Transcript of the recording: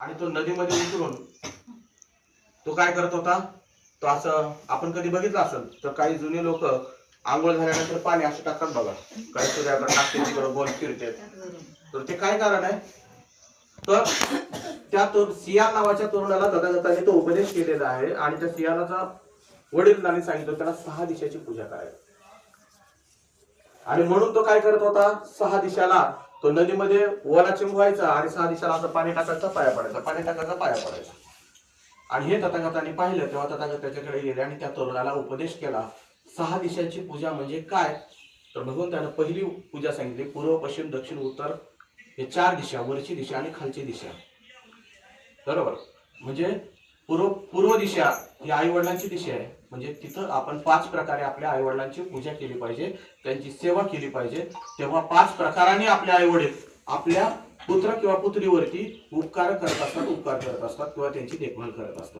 आणि तो नदीमध्ये उतरून तो काय करत होता, तो असं आपण कधी बघितलं असेल तर काही जुने लोक आंघोळ झाल्यानंतर पाणी असं टाकतात बघा, काही सूर्याकडे टाकते तिकडे गोल फिरते. तर ते काय कारण आहे, तर त्या सियाल नावाच्या तरुणाला तथागताने तो उपदेश केलेला आहे आणि त्या सियालाचा वडीलांनी सांगितलं त्याला 6 दिशाची पूजा करायची. आणि म्हणून तो काय करत होता, 6 दिशाला तो नदीमध्ये ओला चिंबवायचा आणि 6 दिशाला असं पाणी टाकायचं, पाया पडायचं, पाणी टाकायचं, पाया पडायचं. आणि हे तथागताने पाहिलं तेव्हा तथागत त्याच्याकडे गेले आणि त्या तरुणाला उपदेश केला 6 दिशांची पूजा म्हणजे काय. तर भगवंतानं पहिली पूजा सांगितली, पूर्व पश्चिम दक्षिण उत्तर हे 4 दिशा, वरची दिशा आणि खालची दिशा. बरोबर, म्हणजे पूर्व दिशा ही आई वडिलांची दिशा आहे. म्हणजे तिथं आपण 5 प्रकारे आपल्या आई वडिलांची पूजा केली पाहिजे, त्यांची सेवा केली पाहिजे. तेव्हा 5 प्रकारांनी आपले आई वडील आपल्या पुत्र किंवा पुत्रीवरती उपकार करत असतात किंवा त्यांची देखभाल करत असतात.